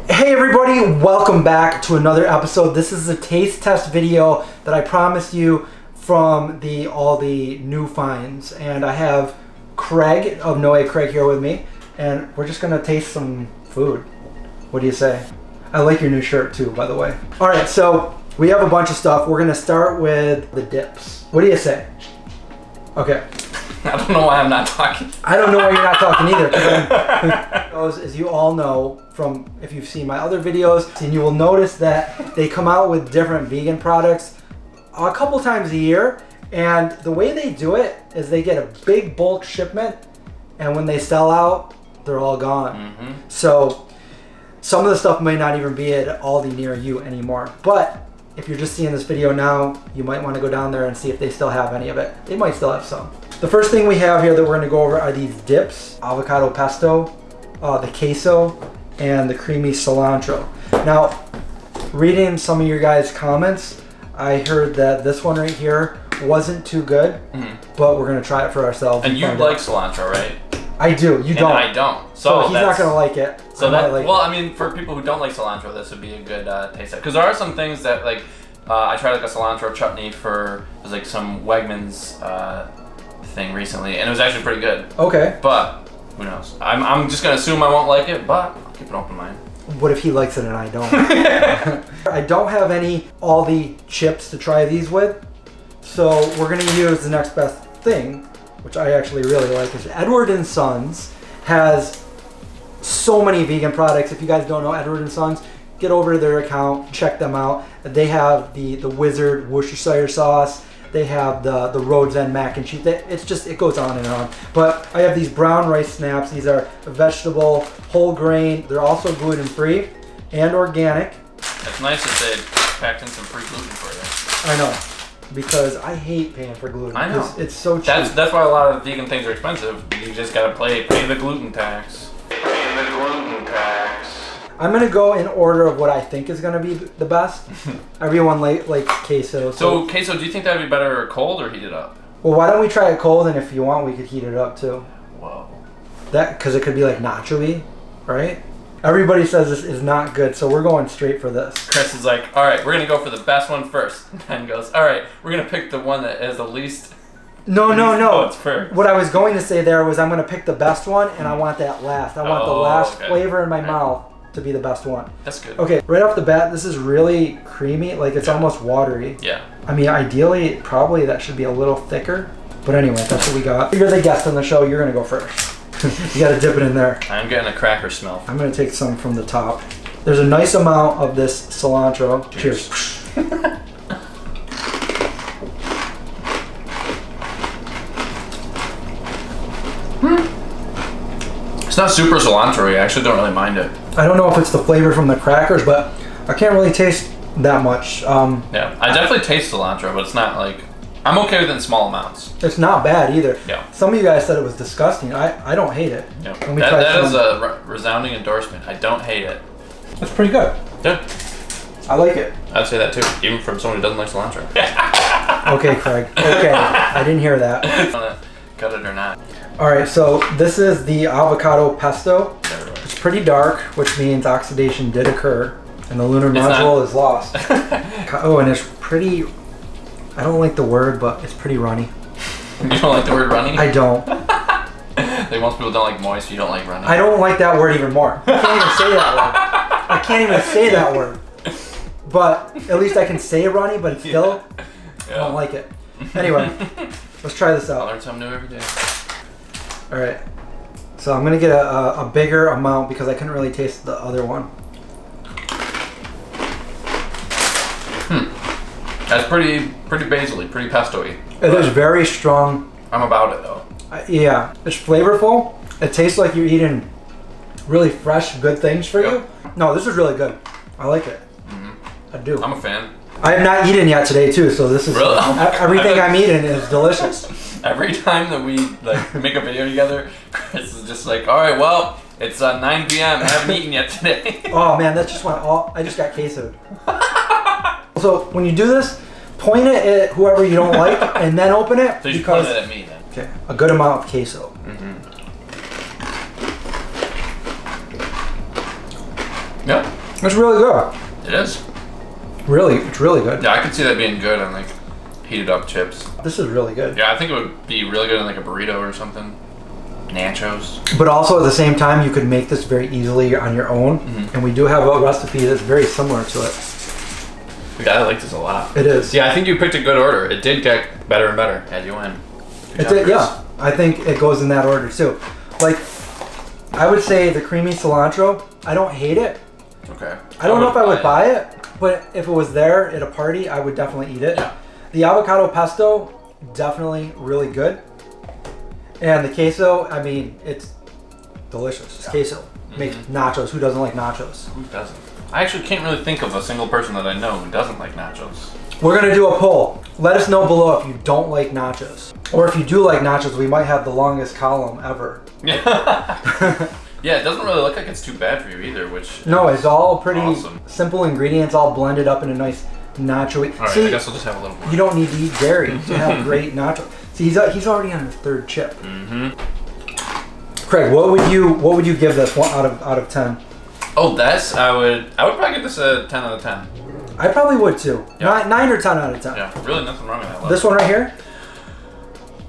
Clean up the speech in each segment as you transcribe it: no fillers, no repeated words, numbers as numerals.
Hey everybody, welcome back to another episode. This is a taste test video that I promised you from the ALDI new finds. And I have Craig of No A Craig here with me, and we're just gonna taste some food. What do you say? I like your new shirt too, by the way. All right, so we have a bunch of stuff. We're gonna start with the dips. What do you say? Okay. I don't know why I'm not talking. I don't know why you're not talking either. As you all know from if you've seen my other videos, and you will notice that they come out with different vegan products a couple times a year. And the way they do it is they get a big bulk shipment, and when they sell out, they're all gone. So some of the stuff may not even be at Aldi near you anymore. But if you're just seeing this video now, you might want to go down there and see if they still have any of it. They might still have some. The first thing we have here that we're going to go over are these dips: avocado pesto, the queso, and the creamy cilantro. Now, reading some of your guys' comments, I heard that this one right here wasn't too good, but we're going to try it for ourselves. And you like cilantro, right? I do. You don't. And I don't. So he's not going to like it. So that, well, I mean, for people who don't like cilantro, this would be a good taste test. Because there are some things that, like, I tried like a cilantro chutney for, it was like some Wegmans thing recently, and it was actually pretty good. Okay. But who knows? I'm just gonna assume I won't like it, but I'll keep an open mind. What if he likes it and I don't? I don't have any Aldi chips to try these with, so we're gonna use the next best thing, which I actually really like. Is Edward & Sons has so many vegan products. If you guys don't know Edward & Sons, get over to their account, check them out. They have the Wizard Worcestershire sauce. They have the Rhodes End mac and cheese. It goes on and on. But I have these brown rice snaps. These are vegetable, whole grain. They're also gluten free and organic. It's nice that they packed in some free gluten for you. I know, because I hate paying for gluten. I know. It's so cheap. That's why a lot of vegan things are expensive. You just gotta pay the gluten tax. Pay the gluten tax. I'm gonna go in order of what I think is gonna be the best. Everyone like queso. So queso, do you think that would be better cold or heated up? Well, why don't we try it cold, and if you want, we could heat it up too. Whoa. Because it could be like nacho-y, right? Everybody says this is not good, so we're going straight for this. Chris is like, all right, we're gonna go for the best one first. And goes, all right, we're gonna pick the one that has the least. No. It's first. What I was going to say there was I'm gonna pick the best one, and I want that last. I want the last flavor in my mouth to be the best one. That's good. Okay, right off the bat, this is really creamy, like it's almost watery. Yeah. I mean, ideally, probably that should be a little thicker. But anyway, that's what we got. You're the guest on the show, you're gonna go first. You gotta dip it in there. I'm getting a cracker smell. I'm gonna take some from the top. There's a nice amount of this cilantro. Cheers. It's not super cilantro-y. I actually don't really mind it. I don't know if it's the flavor from the crackers, but I can't really taste that much. Yeah, I definitely taste cilantro, but it's not like... I'm okay with it in small amounts. It's not bad either. Yeah. Some of you guys said it was disgusting. I don't hate it. Yeah. That is a resounding endorsement. I don't hate it. That's pretty good. Yeah. I like it. I'd say that too, even from someone who doesn't like cilantro. Okay, Craig. Okay, I didn't hear that. Cut it or not. All right, so this is the avocado pesto. It's pretty dark, which means oxidation did occur, and the lunar module is lost. Oh, and it's pretty, I don't like the word, but it's pretty runny. You don't like the word runny? I don't. Like most people don't like moist, you don't like runny. I don't like that word even more. I can't even say that word. I can't even say that word. But at least I can say runny, but still, I don't like it. Anyway, let's try this out. I learn something new every day. All right, so I'm gonna get a bigger amount because I couldn't really taste the other one. That's pretty basil-y, pretty pesto-y. It is very strong. I'm about it though. Yeah, it's flavorful. It tastes like you're eating really fresh, good things for you. No, this is really good. I like it. I do. I'm a fan. I have not eaten yet today too, so this is really? Everything I'm eating is delicious. Every time that we make a video together, Chris is just like, all right, well, it's 9 p.m. I haven't eaten yet today. Oh man, that just went all. I just got quesoed. So when you do this, point it at whoever you don't like, and then open it. So you point it at me then. Okay, a good amount of queso. Yep. It's really good. It is. Really, it's really good. Yeah, I could see that being good on like heated up chips. This is really good. Yeah, I think it would be really good in like a burrito or something. Nachos. But also at the same time, you could make this very easily on your own. And we do have a recipe that's very similar to it. Yeah, I like this a lot. It is. Yeah, I think you picked a good order. It did get better and better as you went. It did, yeah. I think it goes in that order too. Like, I would say the creamy cilantro, I don't hate it. Okay. I don't know if I would buy it, but if it was there at a party, I would definitely eat it. Yeah. The avocado pesto, definitely really good. And the queso, I mean, it's delicious. It's queso. Makes nachos. Who doesn't like nachos? Who doesn't? I actually can't really think of a single person that I know who doesn't like nachos. We're going to do a poll. Let us know below if you don't like nachos. Or if you do like nachos, we might have the longest column ever. Yeah. Yeah, it doesn't really look like it's too bad for you either, which... No, it's all pretty awesome. Simple ingredients, all blended up in a nice nacho. Alright, See, I guess I'll just have a little more. you don't need to eat dairy to have great nacho. See, he's already on his third chip. Craig, what would you give this one out of 10? Oh, I would probably give this a 10 out of 10. I probably would too. Yeah. 9 or 10 out of 10. Yeah, really nothing wrong with that. This one right here?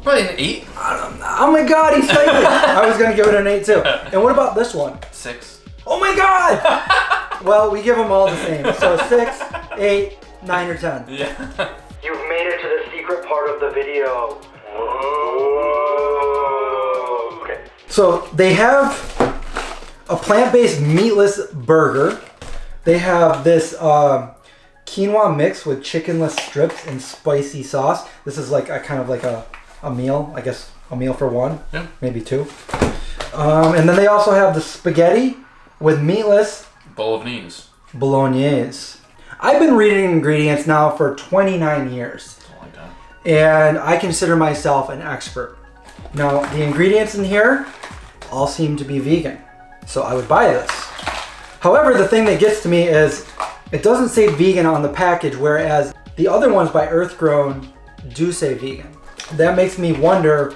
Probably an 8. Oh my god, he's psychic. I was gonna give it an 8 too. And what about this one? 6. Oh my god! Well, we give them all the same. So 6, 8, 9, or 10. Yeah. You've made it to the secret part of the video. Okay. So they have a plant-based meatless burger. They have this quinoa mix with chickenless strips and spicy sauce. This is like a kind of like a meal, I guess a meal for one, maybe two. And then they also have the spaghetti with meatless bolognese. I've been reading ingredients now for 29 years. That's a long time. And I consider myself an expert. Now, the ingredients in here all seem to be vegan, so I would buy this. However, the thing that gets to me is it doesn't say vegan on the package, whereas the other ones by Earth Grown do say vegan. That makes me wonder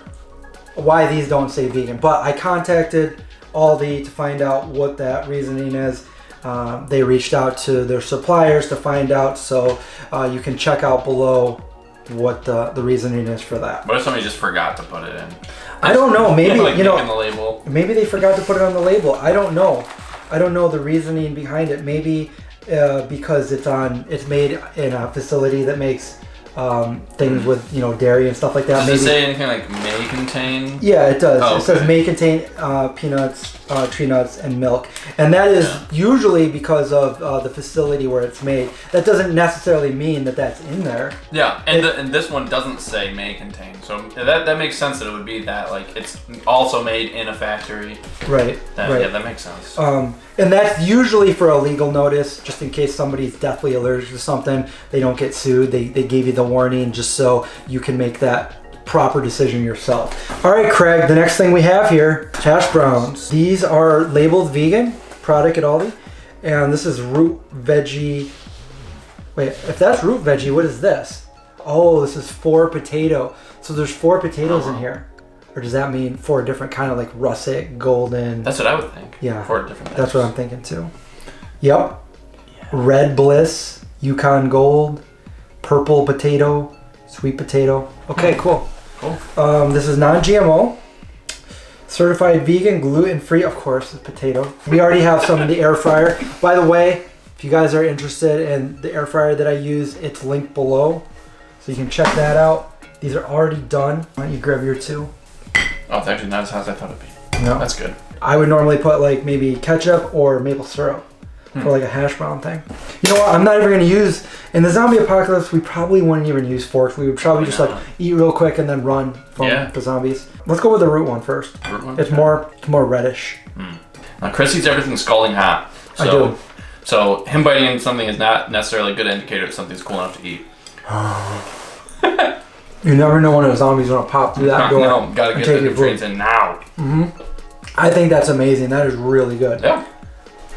why these don't say vegan. But I contacted ALDI to find out what that reasoning is. They reached out to their suppliers to find out, so you can check out below what the reasoning is for that. What if somebody just forgot to put it in? I don't know. Maybe like you know. the label. Maybe they forgot to put it on the label. I don't know. I don't know the reasoning behind it. Maybe because it's made in a facility that makes things with dairy and stuff like that. Does it say anything like may contain? Yeah, it does. Oh, it says may contain peanuts, tree nuts, and milk, and that is usually because of the facility where it's made. That doesn't necessarily mean that that's in there. Yeah, and this one doesn't say may contain, so that makes sense that it would be that like it's also made in a factory. Right. Right. Yeah, that makes sense. And that's usually for a legal notice, just in case somebody's deathly allergic to something. They don't get sued. They give you the warning just so you can make that proper decision yourself. All right, Craig, the next thing we have here, hash browns. These are labeled vegan, product at Aldi, and this is root veggie. Wait, if that's root veggie, what is this? Oh, this is 4 potato. So there's 4 potatoes in here. Or does that mean 4 different kind of like russet, golden? That's what I would think. Yeah. 4 different types. That's what I'm thinking too. Yep. Yeah. Red Bliss, Yukon Gold, purple potato, sweet potato. Okay, cool. Cool. This is non-GMO, certified vegan, gluten-free, of course, it's potato. We already have some in the air fryer. By the way, if you guys are interested in the air fryer that I use, it's linked below, so you can check that out. These are already done. Why don't you grab your 2? Oh, it's actually not as hot as I thought it'd be. No. That's good. I would normally put like maybe ketchup or maple syrup for like a hash brown thing. You know what? I'm not even going to use, in the zombie apocalypse, we probably wouldn't even use forks. We would probably just like eat real quick and then run from the zombies. Let's go with the root one first. Root one? It's more reddish. Now, Chris eats everything scalding hot. So, I do. So him biting into something is not necessarily a good indicator that something's cool enough to eat. You never know when a zombie's gonna pop through that door. No, gotta get the nutrients in now. I think that's amazing. That is really good. Yeah.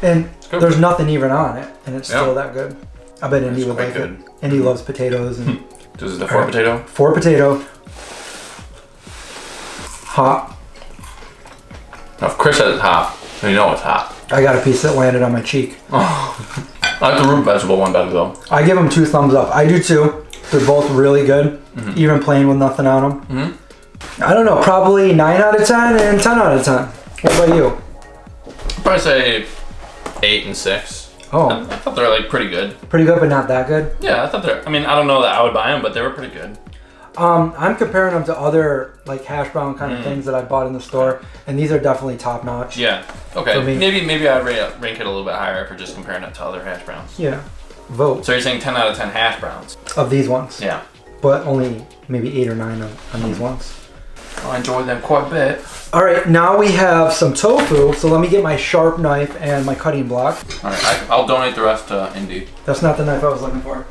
And there's nothing even on it, and it's still that good. I bet Indy would like it. Indy loves potatoes. And This is the 4 potato? 4 potato. Hot. Now, if Chris says it's hot, then you know it's hot. I got a piece that landed on my cheek. Oh. I like the root vegetable one better though. I give them 2 thumbs up. I do too. They're both really good, even plain with nothing on them. I don't know, probably 9 out of 10 and 10 out of 10. What about you? I'd probably say 8 and 6. Oh. I thought they were like pretty good. Pretty good, but not that good? Yeah, I thought they're, I mean, I don't know that I would buy them, but they were pretty good. I'm comparing them to other like hash brown kind of things that I bought in the store, and these are definitely top notch. Yeah. Okay. Maybe I'd rank it a little bit higher for just comparing it to other hash browns. Yeah. Vote. So you're saying 10 out of 10 hash browns? Of these ones. Yeah. But only maybe 8 or 9 on these ones. I enjoyed them quite a bit. All right, now we have some tofu. So let me get my sharp knife and my cutting block. All right, I'll donate the rest to Indy. That's not the knife I was looking for.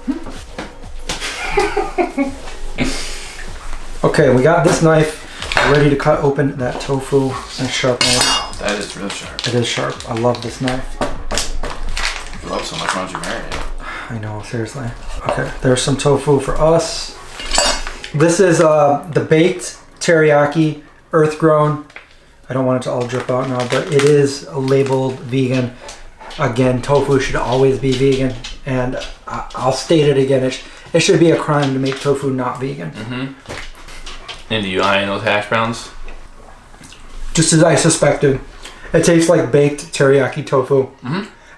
Okay, we got this knife ready to cut open that tofu and sharp knife. Wow, that is really sharp. It is sharp. I love this knife. You love it so much, why don't you marry it? I know, seriously. Okay, there's some tofu for us. This is the baked teriyaki, Earth Grown. I don't want it to all drip out now, but it is labeled vegan. Again, tofu should always be vegan, and I'll state it again. It should be a crime to make tofu not vegan. And do you eyeing those hash browns? Just as I suspected. It tastes like baked teriyaki tofu.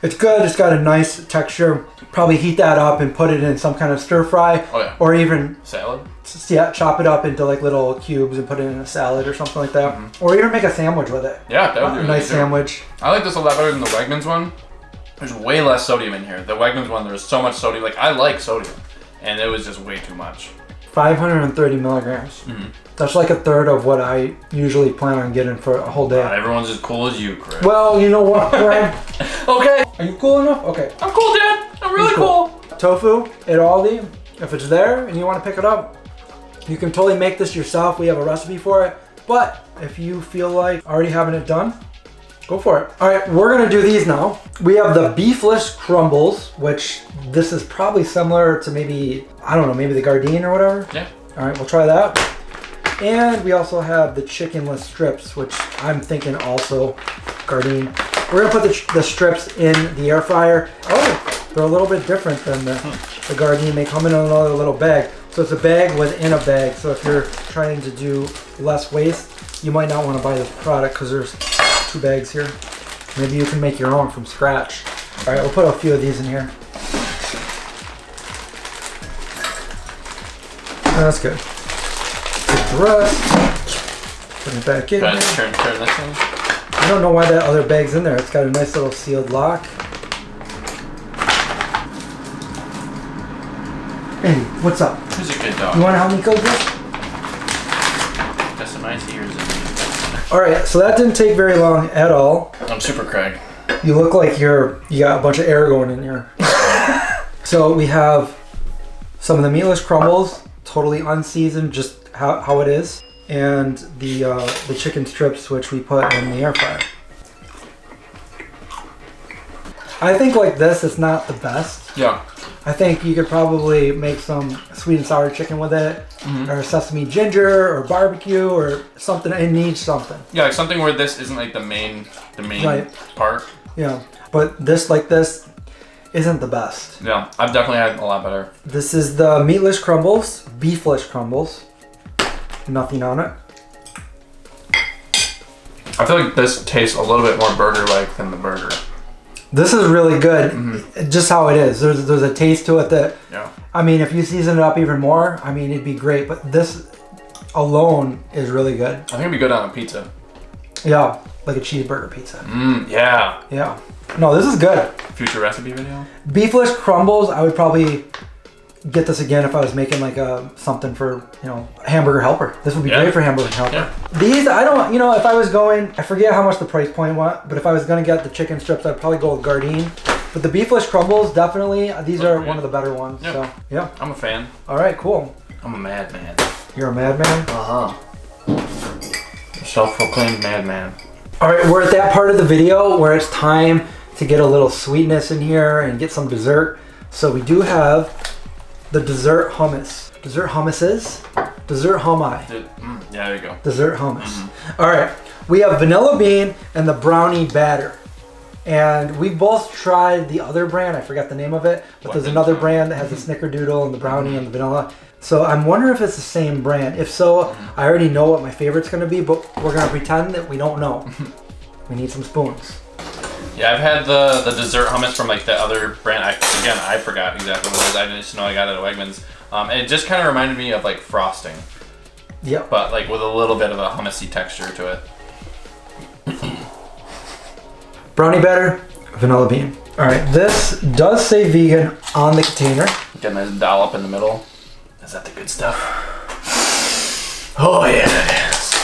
It's good. It's got a nice texture. Probably heat that up and put it in some kind of stir fry. Oh yeah. Or even salad. Yeah, chop it up into like little cubes and put it in a salad or something like that. Or even make a sandwich with it. Yeah, that would be a nice sandwich. I like this a lot better than the Wegmans one. There's way less sodium in here. The Wegmans one, there's so much sodium. Like, I like sodium, and it was just way too much. 530 milligrams. That's like a third of what I usually plan on getting for a whole day. Everyone's as cool as you, Chris. Well, you know what, Brian? Okay. Are you cool enough? Okay. I'm cool, Dad. I'm really cool. Tofu at Aldi, if it's there and you want to pick it up, you can totally make this yourself. We have a recipe for it. But if you feel like already having it done, go for it. All right, we're gonna do these now. We have the beefless crumbles, which this is probably similar to maybe, I don't know, maybe the Gardein or whatever. Yeah. All right, we'll try that. And we also have the chickenless strips, which I'm thinking also Gardein. We're gonna put the strips in the air fryer. Oh, they're a little bit different than the Gardein. They come in another little bag. So it's a bag within a bag. So if you're trying to do less waste, you might not want to buy this product because there's 2 bags here. Maybe you can make your own from scratch. All right, we'll put a few of these in here. That's good. Take the rest. Put it back in. Turn this one. I don't know why that other bag's in there. It's got a nice little sealed lock. Hey, what's up? Who's a good dog? You want to help me cook this? Got some nice ears in me. All right, so that didn't take very long at all. I'm super Craig. You look like you got a bunch of air going in here. So we have some of the meatless crumbles, totally unseasoned, just how it is, and the chicken strips, which we put in the air fryer. I think like this, it's not the best. Yeah. I think you could probably make some sweet and sour chicken with it, or sesame ginger, or barbecue, or something. It needs something. Yeah, like something where this isn't like the main right. part. Yeah, but this isn't the best. Yeah, I've definitely had a lot better. This is the meatless crumbles, beefless crumbles. Nothing on it. I feel like this tastes a little bit more burger-like than the burger. This is really good, just how it is. There's a taste to it that, yeah. I mean, if you season it up even more, I mean, it'd be great. But this alone is really good. I think it'd be good on a pizza. Yeah, like a cheeseburger pizza. Yeah. Yeah. No, this is good. Future recipe video? Beefless crumbles, I would probably get this again if I was making like something for, hamburger helper. This would be great for hamburger helper. Yeah. These, I don't, if I was going, I forget how much the price point was, but if I was going to get the chicken strips, I'd probably go with Gardein. But the beefless crumbles, definitely, these are one of the better ones. Yep. So, yeah. I'm a fan. All right, cool. I'm a madman. You're a madman? Self-proclaimed madman. All right, we're at that part of the video where it's time to get a little sweetness in here and get some dessert. So we do have the dessert hummus. Dessert hummuses? Dessert hummi. Yeah, there you go. Dessert hummus. All right, we have vanilla bean and the brownie batter. And we both tried the other brand. I forgot the name of it, but there's another brand that has the snickerdoodle and the brownie and the vanilla. So I'm wondering if it's the same brand. If so, I already know what my favorite's gonna be, but we're gonna pretend that we don't know. We need some spoons. Yeah, I've had the dessert hummus from like the other brand. I forgot exactly what it is. I just know I got it at Wegmans. And it just kind of reminded me of like frosting. Yep. But like with a little bit of a hummusy texture to it. Brownie batter, vanilla bean. All right, this does say vegan on the container. Get a nice dollop in the middle. Is that the good stuff? Oh yeah, it is.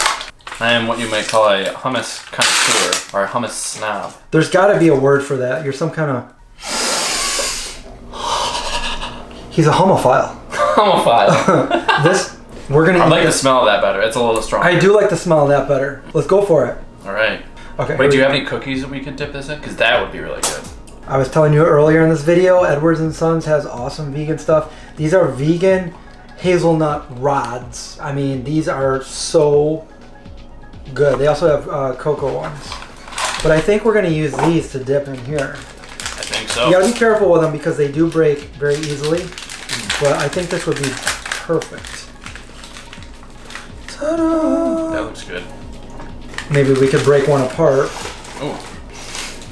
I am what you might call a hummus connoisseur or a hummus snob. There's got to be a word for that. You're some kind of. He's a homophile. Homophile. We're gonna. I like the smell of that better. It's a little stronger. I do like the smell of that better. Let's go for it. All right. Okay. Wait, do you have any cookies that we could dip this in? Because that would be really good. I was telling you earlier in this video, Edwards and Sons has awesome vegan stuff. These are vegan hazelnut rods. I mean, these are so good. They also have cocoa ones. But I think we're going to use these to dip in here. I think so. You got to be careful with them because they do break very easily. But I think this would be perfect. Ta-da! That looks good. Maybe we could break one apart. Oh,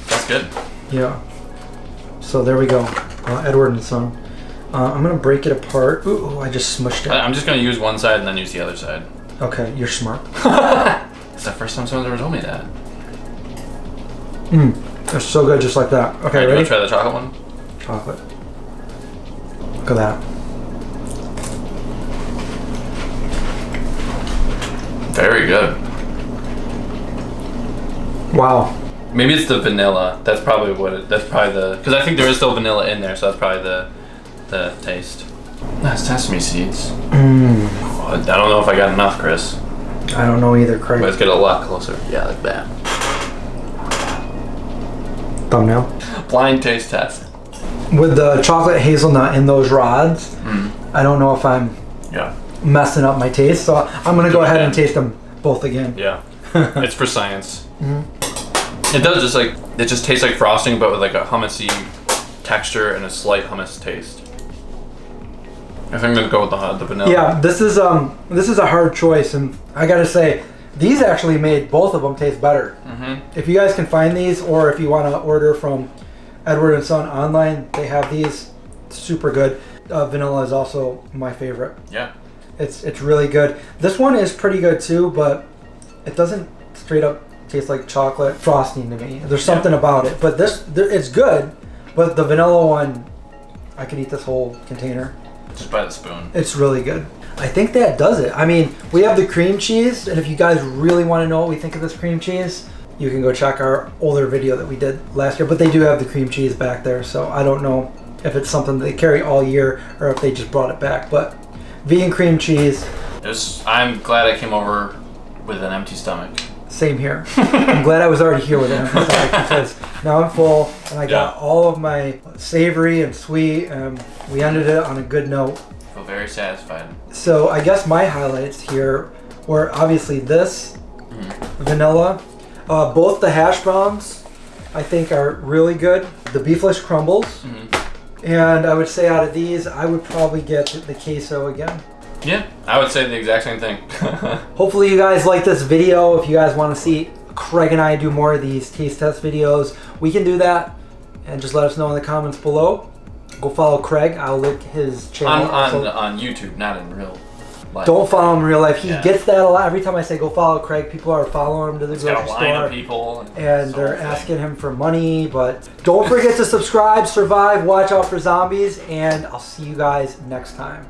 that's good. Yeah. So there we go. Edward and Son. I'm going to break it apart. Ooh, I just smushed it. I'm just going to use one side and then use the other side. Okay, you're smart. It's the first time someone's ever told me that. They're so good just like that. Okay, ready? You want to try the chocolate one? Chocolate. Look at that. Very good. Wow. Maybe it's the vanilla. That's probably what it, that's probably the, because I think there is still vanilla in there, so that's probably the taste. That's sesame seeds. Oh, I don't know if I got enough, Chris. I don't know either, Craig. Let's get a lot closer. Yeah, like that. Thumbnail. Blind taste test. With the chocolate hazelnut in those rods, I don't know if I'm messing up my taste, so I'm going to go ahead and taste them both again. Yeah. It's for science. It does just like, it just tastes like frosting, but with like a hummusy texture and a slight hummus taste. I think I'm gonna go with the vanilla. Yeah, this is a hard choice, and I gotta say, these actually made both of them taste better. If you guys can find these, or if you want to order from Edward and Son online, they have these. Super good. Vanilla is also my favorite. Yeah. It's really good. This one is pretty good too, but it doesn't straight up taste like chocolate frosting to me. There's something about it, but it's good. But the vanilla one, I could eat this whole container. Just by the spoon. It's really good. I think that does it. I mean, we have the cream cheese, and if you guys really want to know what we think of this cream cheese, you can go check our older video that we did last year. But they do have the cream cheese back there, so I don't know if it's something they carry all year or if they just brought it back. But vegan cream cheese. I'm glad I came over with an empty stomach. Same here. I'm glad I was already here with an empty stomach because now I'm full and I got all of my savory and sweet, and we ended it on a good note. I feel very satisfied. So I guess my highlights here were obviously this vanilla. Both the hash browns I think are really good. The beefless crumbles. And I would say out of these, I would probably get the queso again. Yeah, I would say the exact same thing. Hopefully you guys like this video. If you guys want to see Craig and I do more of these taste test videos, we can do that. And just let us know in the comments below. Go follow Craig. I'll link his channel. On YouTube, not in real life. Don't follow him in real life. He gets that a lot. Every time I say go follow Craig, people are following him to the grocery store. Line of people and they're asking him for money. But don't forget to subscribe, survive, watch out for zombies, and I'll see you guys next time.